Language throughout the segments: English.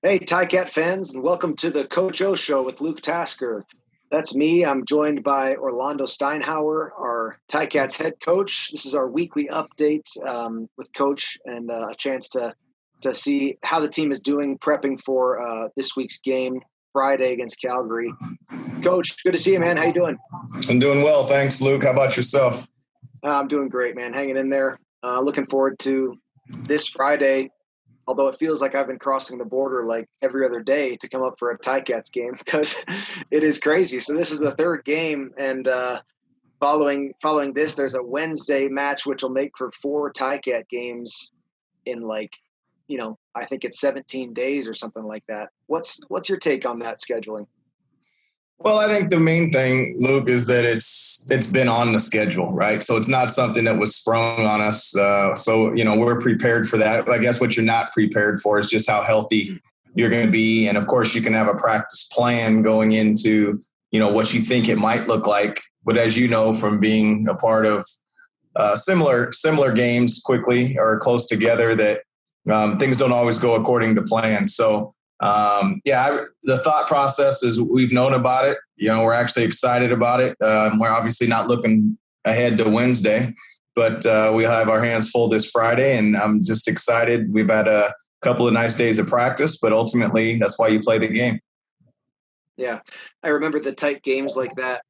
Hey, Ticat fans, and welcome to the Coach O Show with Luke Tasker. That's me. I'm joined by Orlondo Steinauer, our Ticats head coach. This is our weekly update with Coach and a chance to see how the team is doing, prepping for this week's game Friday against Calgary. Coach, good to see you, man. How you doing? I'm doing well, thanks, Luke. How about yourself? I'm doing great, man. Hanging in there. Looking forward to this Friday. Although it feels like I've been crossing the border like every other day to come up for a Ticats game because it is crazy. So this is the third game, and following this, there's a Wednesday match which will make for 4 Ticat games in I think it's 17 days or something like that. What's your take on that scheduling? Well, I think the main thing, Luke, is that it's been on the schedule, right? So it's not something that was sprung on us. We're prepared for that. I guess what you're not prepared for is just how healthy you're going to be. And of course, you can have a practice plan going into, what you think it might look like. But as you know, from being a part of similar games quickly or close together, that things don't always go according to plan. So, the thought process is we've known about it. We're actually excited about it. We're obviously not looking ahead to Wednesday, but we have our hands full this Friday, and I'm just excited. We've had a couple of nice days of practice, but ultimately that's why you play the game. Yeah, I remember the tight games like that.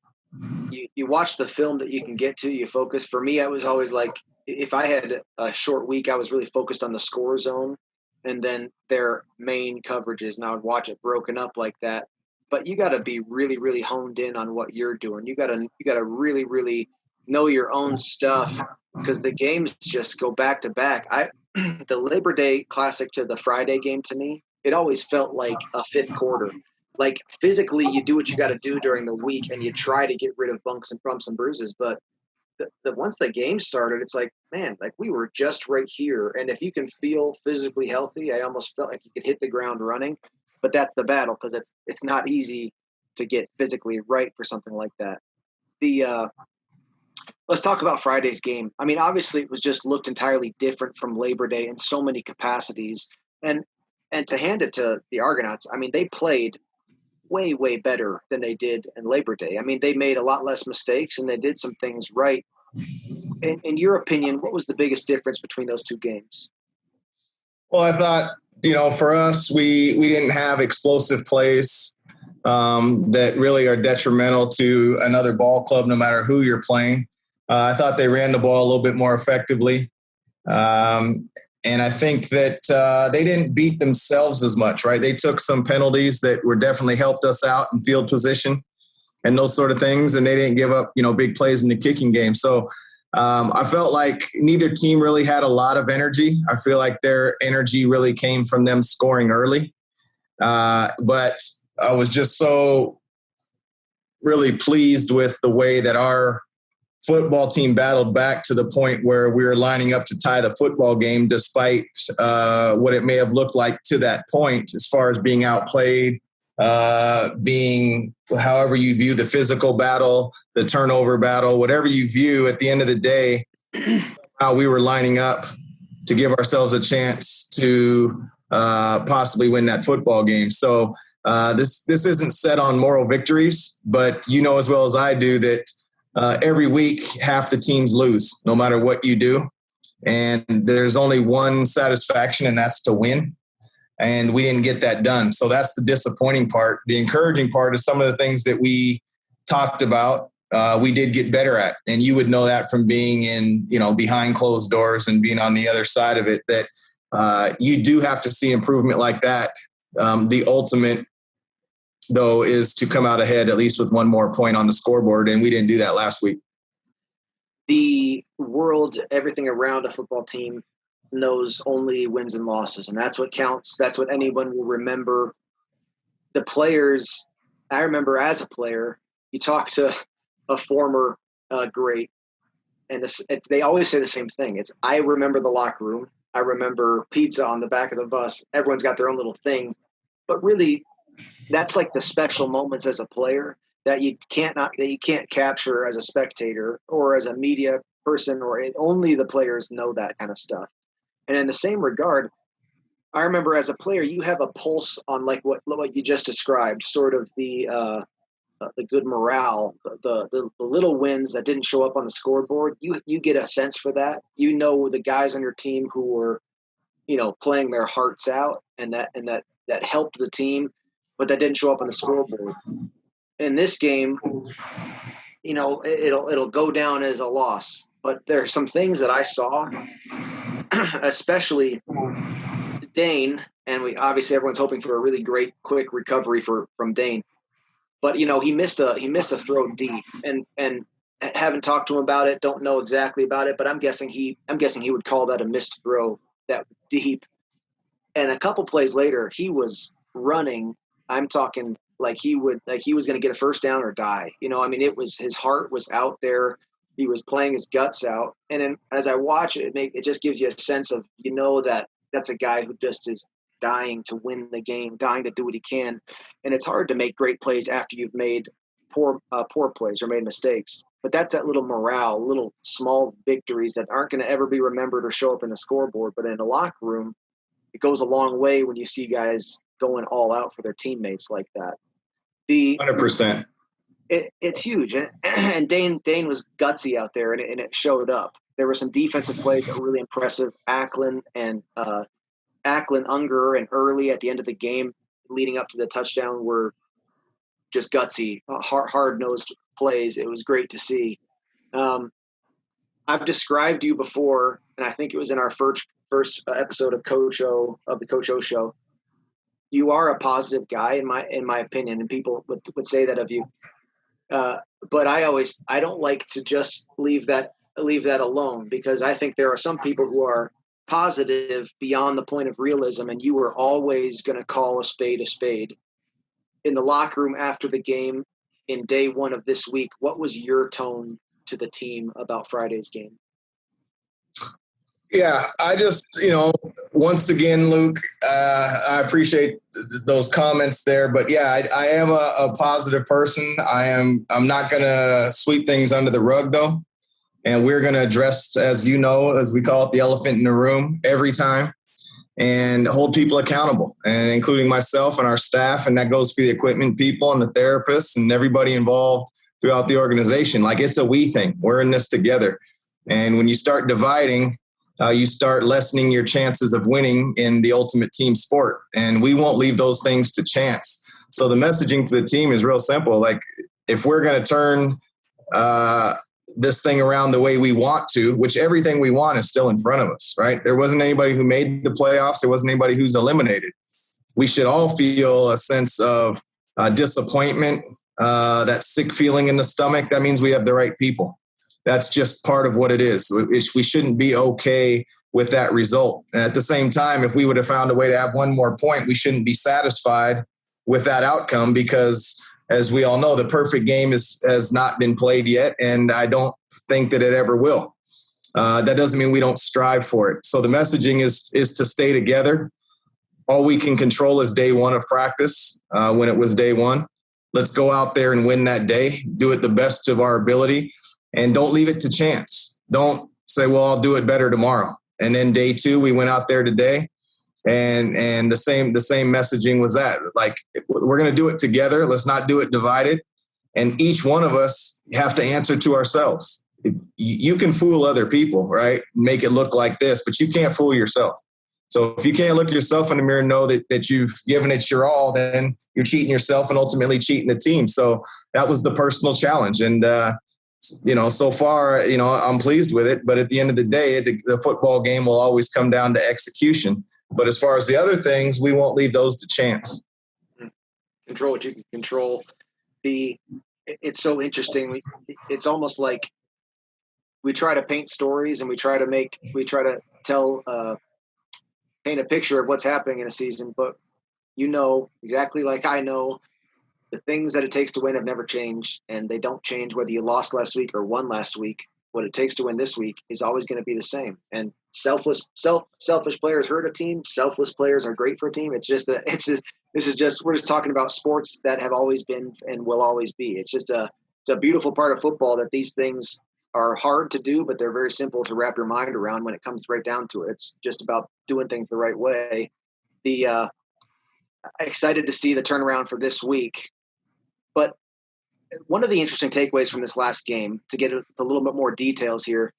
You watch the film that you can get to, you focus. For me, I was always like, if I had a short week, I was really focused on the score zone and then their main coverages, and I would watch it broken up like that. But you got to be really, really honed in on what you're doing. You got to really, really know your own stuff because the games just go back to back. The Labor Day Classic to the Friday game, to me, it always felt like a fifth quarter. Like physically, you do what you got to do during the week, and you try to get rid of bumps and bruises, but once the game started, it's like, man, like we were just right here. And if you can feel physically healthy, I almost felt like you could hit the ground running. But that's the battle because it's not easy to get physically right for something like that. Let's talk about Friday's game. I mean, obviously, it was just looked entirely different from Labor Day in so many capacities. And to hand it to the Argonauts, I mean, they played way, way better than they did in Labor Day. I mean, they made a lot less mistakes and they did some things right. In your opinion, what was the biggest difference between those two games? Well, I thought, for us, we didn't have explosive plays that really are detrimental to another ball club, no matter who you're playing. I thought they ran the ball a little bit more effectively. And I think that they didn't beat themselves as much, right? They took some penalties that were definitely helped us out in field position and those sort of things. And they didn't give up, big plays in the kicking game. So I felt like neither team really had a lot of energy. I feel like their energy really came from them scoring early. But I was just so really pleased with the way that our football team battled back to the point where we were lining up to tie the football game, despite what it may have looked like to that point, as far as being outplayed, being however you view the physical battle, the turnover battle, whatever you view. At the end of the day, how we were lining up to give ourselves a chance to possibly win that football game. So this isn't set on moral victories, but you know as well as I do that every week, half the teams lose, no matter what you do. And there's only one satisfaction, and that's to win. And we didn't get that done. So that's the disappointing part. The encouraging part is some of the things that we talked about, we did get better at. And you would know that from being in, behind closed doors and being on the other side of it, that you do have to see improvement like that. The ultimate, though, is to come out ahead at least with one more point on the scoreboard, and we didn't do that last week. The world, everything around a football team knows only wins and losses, and that's what counts. That's what anyone will remember. The players, I remember as a player, you talk to a former great, and they always say the same thing. I remember the locker room. I remember pizza on the back of the bus. Everyone's got their own little thing, but really, that's like the special moments as a player that you can't capture as a spectator or as a media person, or only the players know that kind of stuff. And in the same regard, I remember as a player, you have a pulse on like what you just described, sort of the good morale, the little wins that didn't show up on the scoreboard. You get a sense for that. You know the guys on your team who were, playing their hearts out, and that helped the team, but that didn't show up on the scoreboard. In this game, it'll go down as a loss. But there are some things that I saw, especially Dane, and we obviously everyone's hoping for a really great quick recovery from Dane. But he missed a throw deep, and haven't talked to him about it. Don't know exactly about it, but I'm guessing he would call that a missed throw that deep. And a couple plays later, he was running. I'm talking like he was going to get a first down or die. It was, his heart was out there. He was playing his guts out. And then as I watch it, it just gives you a sense of, that that's a guy who just is dying to win the game, dying to do what he can. And it's hard to make great plays after you've made poor plays or made mistakes. But that's that little morale, little small victories that aren't going to ever be remembered or show up in the scoreboard. But in the locker room, it goes a long way when you see guys going all out for their teammates like that. 100%. It's huge. And Dane was gutsy out there, and it showed up. There were some defensive plays that were really impressive. Ackland, Unger, and Early at the end of the game leading up to the touchdown were just gutsy, hard-nosed plays. It was great to see. I've described you before, and I think it was in our first episode of the Coach O Show. You are a positive guy in my opinion, and people would say that of you. But I don't like to just leave that alone, because I think there are some people who are positive beyond the point of realism, and you are always going to call a spade a spade. In the locker room after the game, in day one of this week, what was your tone to the team about Friday's game? Yeah, I just, once again, Luke, I appreciate those comments there. But yeah, I am a positive person. I'm not going to sweep things under the rug, though. And we're going to address, as we call it, the elephant in the room every time, and hold people accountable, and including myself and our staff. And that goes for the equipment people and the therapists and everybody involved throughout the organization. Like, it's a we thing. We're in this together. And when you start dividing, you start lessening your chances of winning in the ultimate team sport. And we won't leave those things to chance. So the messaging to the team is real simple. Like, if we're going to turn this thing around the way we want to, which everything we want is still in front of us, right? There wasn't anybody who made the playoffs. There wasn't anybody who's eliminated. We should all feel a sense of disappointment, that sick feeling in the stomach. That means we have the right people. That's just part of what it is. We shouldn't be okay with that result. And at the same time, if we would have found a way to have one more point, we shouldn't be satisfied with that outcome, because as we all know, the perfect game has not been played yet, and I don't think that it ever will. That doesn't mean we don't strive for it. So the messaging is to stay together. All we can control is day one of practice, when it was day one. Let's go out there and win that day, do it the best of our ability, and don't leave it to chance. Don't say, well, I'll do it better tomorrow. And then day two, we went out there today, and the same messaging was that, like, we're going to do it together. Let's not do it divided. And each one of us have to answer to ourselves. You can fool other people, right? Make it look like this, but you can't fool yourself. So if you can't look yourself in the mirror and know that you've given it your all, then you're cheating yourself and ultimately cheating the team. So that was the personal challenge. And, so far, I'm pleased with it. But at the end of the day, the football game will always come down to execution. But as far as the other things, we won't leave those to chance. Control what you can control. It's so interesting. It's almost like we try to paint stories, and we try to tell, paint a picture of what's happening in a season. But exactly like I know, the things that it takes to win have never changed, and they don't change whether you lost last week or won last week. What it takes to win this week is always going to be the same. And selfish players hurt a team. Selfless players are great for a team. We're just talking about sports that have always been and will always be. It's a beautiful part of football that these things are hard to do, but they're very simple to wrap your mind around when it comes right down to it. It's just about doing things the right way. the excited to see the turnaround for this week. But one of the interesting takeaways from this last game, to get a little bit more details here,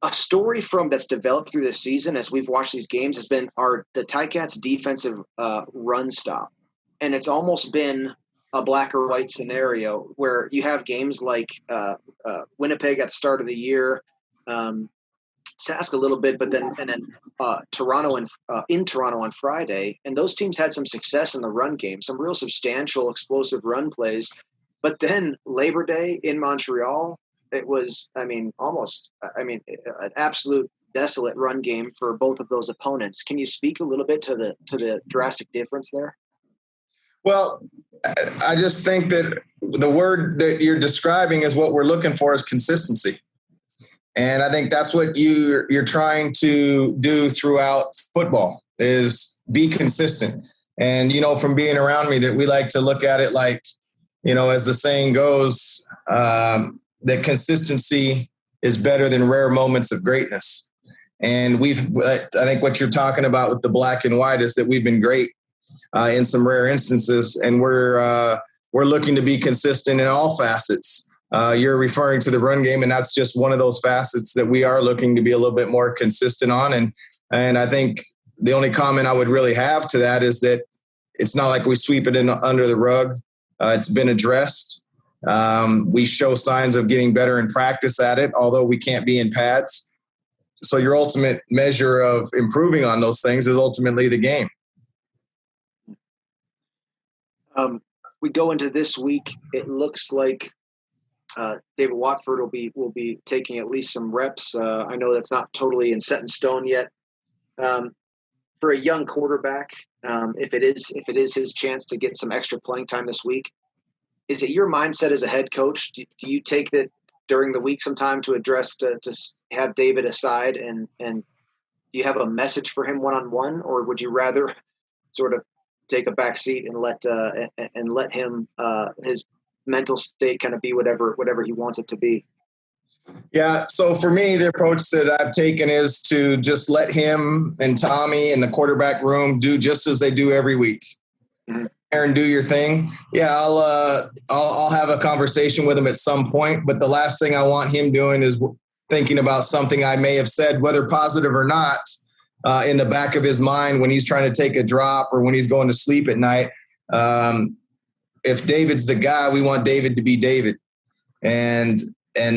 a story that's developed through this season as we've watched these games has been the Ticats defensive run stop. And it's almost been a black or white scenario where you have games like Winnipeg at the start of the year, Sask a little bit, but then Toronto in Toronto on Friday, and those teams had some success in the run game, some real substantial explosive run plays. But then Labor Day in Montreal, it was, an absolute desolate run game for both of those opponents. Can you speak a little bit to the drastic difference there? Well, I just think that the word that you're describing is what we're looking for is consistency. And I think that's what you're trying to do throughout football is be consistent. And, from being around me, that we like to look at it like, as the saying goes, that consistency is better than rare moments of greatness. And I think what you're talking about with the black and white is that we've been great in some rare instances, and we're looking to be consistent in all facets. You're referring to the run game, and that's just one of those facets that we are looking to be a little bit more consistent on. And I think the only comment I would really have to that is that it's not like we sweep it in under the rug. It's been addressed. We show signs of getting better in practice at it, although we can't be in pads. So your ultimate measure of improving on those things is ultimately the game. We go into this week. It looks like David Watford will be taking at least some reps. I know that's not totally set in stone yet. For a young quarterback, if it is his chance to get some extra playing time this week, is it your mindset as a head coach? Do you take that during the week sometime to address to have David aside and do you have a message for him one-on-one, or would you rather sort of take a back seat and let him his mental state kind of be whatever he wants it to be? Yeah. So for me, the approach that I've taken is to just let him and Tommy in the quarterback room do just as they do every week. Mm-hmm. Aaron, do your thing. Yeah. I'll have a conversation with him at some point, but the last thing I want him doing is thinking about something I may have said, whether positive or not, in the back of his mind when he's trying to take a drop or when he's going to sleep at night. If David's the guy, we want David to be David. And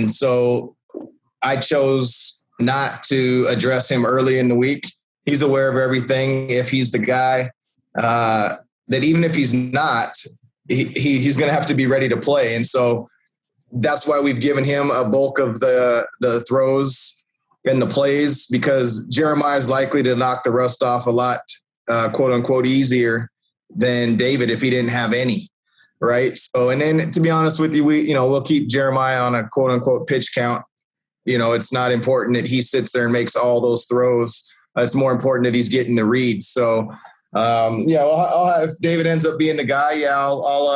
so I chose not to address him early in the week. He's aware of everything. If he's the guy, that even if he's not, he's going to have to be ready to play. And so that's why we've given him a bulk of the throws and the plays, because Jeremiah is likely to knock the rust off a lot, quote unquote, easier than David if he didn't have any. Right. So, and then to be honest with you, we'll keep Jeremiah on a quote unquote pitch count. It's not important that he sits there and makes all those throws. It's more important that he's getting the reads. So, I'll have, if David ends up being the guy, I'll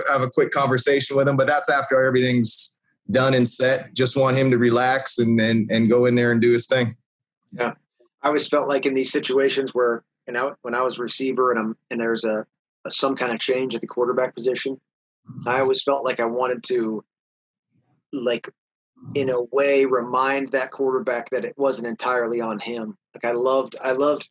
have a quick conversation with him, but that's after everything's done and set. Just want him to relax and go in there and do his thing. Yeah. I always felt like in these situations where, when I was receiver and there's some kind of change at the quarterback position, I always felt like I wanted to, like, in a way, remind that quarterback that it wasn't entirely on him. Like, I loved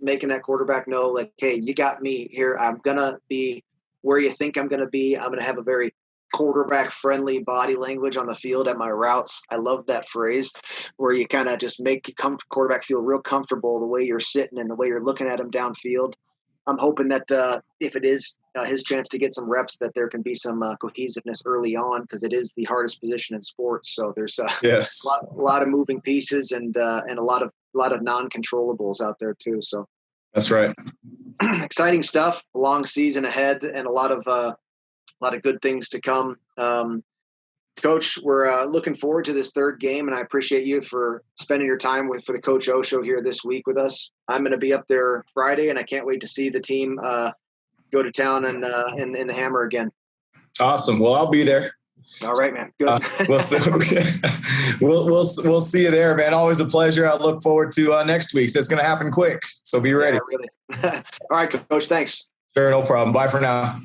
making that quarterback know, like, hey, you got me here. I'm going to be where you think I'm going to be. I'm going to have a very quarterback-friendly body language on the field at my routes. I love that phrase where you kind of just make quarterback feel real comfortable the way you're sitting and the way you're looking at him downfield. I'm hoping that if it is his chance to get some reps, that there can be some cohesiveness early on, because it is the hardest position in sports. So there's a lot of moving pieces and a lot of non-controllables out there too. So that's right. Exciting stuff. A long season ahead and a lot of good things to come. Coach, we're looking forward to this third game, and I appreciate you for spending your time for the Coach O Show here this week with us. I'm going to be up there Friday, and I can't wait to see the team go to town and in the Hammer again. Awesome. Well, I'll be there. All right, man. Good. We'll see you there, man. Always a pleasure. I look forward to next week. So it's going to happen quick. So be ready. Yeah, really. All right, Coach. Thanks. Sure, no problem. Bye for now.